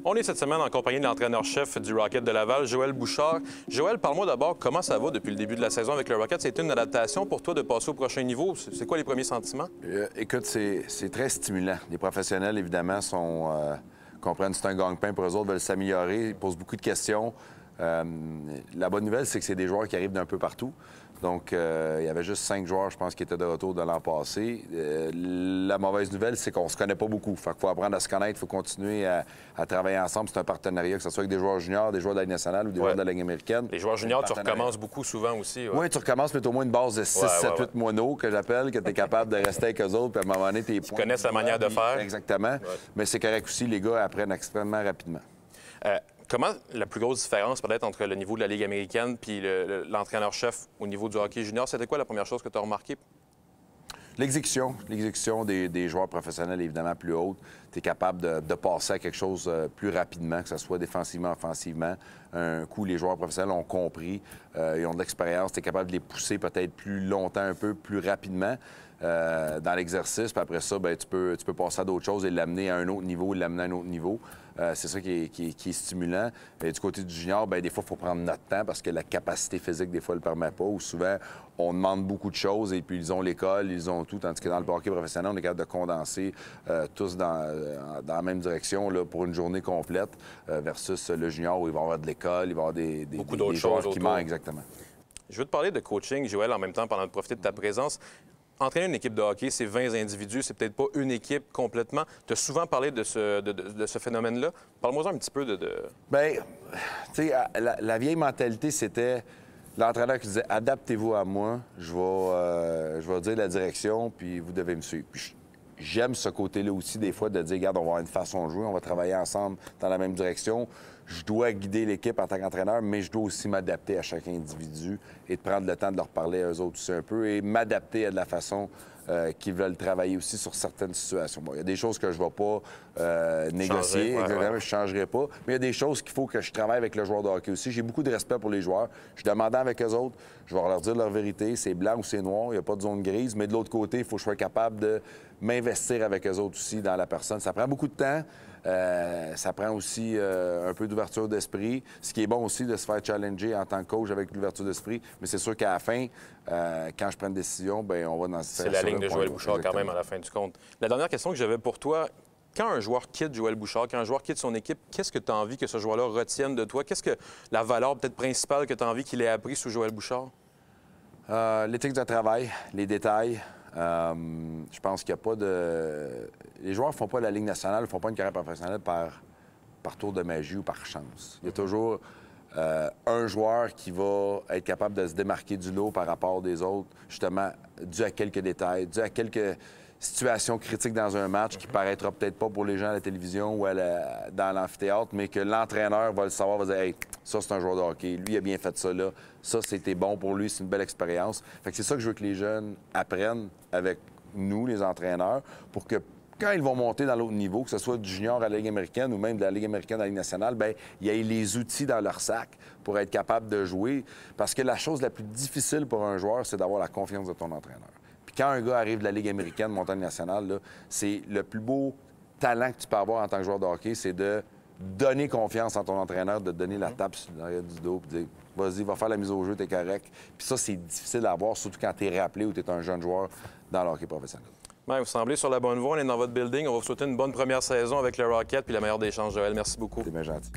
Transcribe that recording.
On est cette semaine en compagnie de l'entraîneur-chef du Rocket de Laval, Joël Bouchard. Joël, parle-moi d'abord comment ça va depuis le début de la saison avec le Rocket. C'est une adaptation pour toi de passer au prochain niveau. C'est quoi les premiers sentiments? Écoute, c'est très stimulant. Les professionnels, évidemment, comprennent que c'est un gagne-pain pour eux autres, veulent s'améliorer, ils posent beaucoup de questions. La bonne nouvelle, c'est que c'est des joueurs qui arrivent d'un peu partout. Donc, il y avait juste 5 joueurs, je pense, qui étaient de retour de l'an passé. La mauvaise nouvelle, c'est qu'on se connaît pas beaucoup. Fait qu'il faut apprendre à se connaître, il faut continuer à travailler ensemble. C'est un partenariat, que ce soit avec des joueurs juniors, des joueurs de la Ligue nationale ou des joueurs de la Ligue américaine. Les joueurs juniors, tu recommences beaucoup souvent aussi. Oui, tu recommences, mais tu as au moins une base de 6, 7, 8 moineaux, que j'appelle, que tu es capable de rester avec eux autres, puis à un moment donné, tes points. Ils connaissent la manière de faire. Exactement. Ouais. Mais c'est correct aussi, les gars apprennent extrêmement rapidement. Comment la plus grosse différence peut-être entre le niveau de la Ligue américaine puis l'entraîneur-chef au niveau du hockey junior, c'était quoi la première chose que tu as remarqué? L'exécution des joueurs professionnels est évidemment plus haute. Tu es capable de passer à quelque chose plus rapidement, que ce soit défensivement, offensivement. Un coup, les joueurs professionnels ont compris, ils ont de l'expérience, tu es capable de les pousser peut-être plus longtemps, un peu plus rapidement dans l'exercice. Puis après ça, bien, tu peux passer à d'autres choses et l'amener à un autre niveau, l'amener à un autre niveau. C'est ça qui est stimulant. Et du côté du junior, bien, des fois, il faut prendre notre temps parce que la capacité physique, des fois, ne le permet pas. Ou souvent, on demande beaucoup de choses et puis ils ont l'école, ils ont tout. Tandis que dans le hockey professionnel, on est capable de condenser tous dans la même direction là, pour une journée complète versus le junior où il va y avoir de l'école, il va y avoir des joueurs qui manquent. Exactement. Je veux te parler de coaching, Joël, en même temps, pendant de profiter de ta présence. Entraîner une équipe de hockey, c'est 20 individus, c'est peut-être pas une équipe complètement. Tu as souvent parlé de ce phénomène-là. Parle-moi un petit peu de... Bien, tu sais, la vieille mentalité, c'était l'entraîneur qui disait « Adaptez-vous à moi, je vais dire la direction, puis vous devez me suivre. » Puis j'aime ce côté-là aussi, des fois, de dire « Regarde, on va avoir une façon de jouer, on va travailler ensemble dans la même direction. » Je dois guider l'équipe en tant qu'entraîneur, mais je dois aussi m'adapter à chaque individu et de prendre le temps de leur parler à eux autres aussi un peu et m'adapter à de la façon qu'ils veulent travailler aussi sur certaines situations. Bon, il y a des choses que je ne vais pas négocier, exactement, je ne changerai pas, mais il y a des choses qu'il faut que je travaille avec le joueur de hockey aussi. J'ai beaucoup de respect pour les joueurs. Je suis demandant avec eux autres, je vais leur dire leur vérité, c'est blanc ou c'est noir, il n'y a pas de zone grise, mais de l'autre côté, il faut que je sois capable de m'investir avec eux autres aussi dans la personne. Ça prend beaucoup de temps. Ça prend aussi un peu d'ouverture d'esprit. Ce qui est bon aussi de se faire challenger en tant que coach avec l'ouverture d'esprit. Mais c'est sûr qu'à la fin, quand je prends une décision, bien, on va dans cette C'est la ligne de Joël Bouchard quand même à la fin du compte. La dernière question que j'avais pour toi, quand un joueur quitte Joël Bouchard, quand un joueur quitte son équipe, qu'est-ce que tu as envie que ce joueur-là retienne de toi? Qu'est-ce que la valeur peut-être principale que tu as envie qu'il ait appris sous Joël Bouchard? L'éthique de travail, les détails. Je pense qu'il n'y a pas de... Les joueurs ne font pas la Ligue nationale, ne font pas une carrière professionnelle par tour de magie ou par chance. Il y a toujours un joueur qui va être capable de se démarquer du lot par rapport des autres, justement, dû à quelques détails, dû à quelques situations critiques dans un match qui paraîtra peut-être pas pour les gens à la télévision ou dans l'amphithéâtre, mais que l'entraîneur va le savoir, va dire « Hey, ça, c'est un joueur de hockey. Lui, il a bien fait ça là. Ça, c'était bon pour lui. C'est une belle expérience. » Fait que c'est ça que je veux que les jeunes apprennent avec nous, les entraîneurs, pour que quand ils vont monter dans l'autre niveau, que ce soit du junior à la Ligue américaine ou même de la Ligue américaine à la Ligue nationale, bien, il y ait les outils dans leur sac pour être capable de jouer. Parce que la chose la plus difficile pour un joueur, c'est d'avoir la confiance de ton entraîneur. Puis quand un gars arrive de la Ligue américaine, montagne nationale, c'est le plus beau talent que tu peux avoir en tant que joueur de hockey, c'est de donner confiance en ton entraîneur, de donner la tape sur l'arrière du dos, puis de dire « Vas-y, va faire la mise au jeu, t'es correct. » Puis ça, c'est difficile à avoir, surtout quand t'es rappelé ou t'es un jeune joueur dans le hockey professionnel. Bien, vous semblez sur la bonne voie. On est dans votre building. On va vous souhaiter une bonne première saison avec le Rocket puis la meilleure des chances, Joël. Merci beaucoup. C'est bien gentil.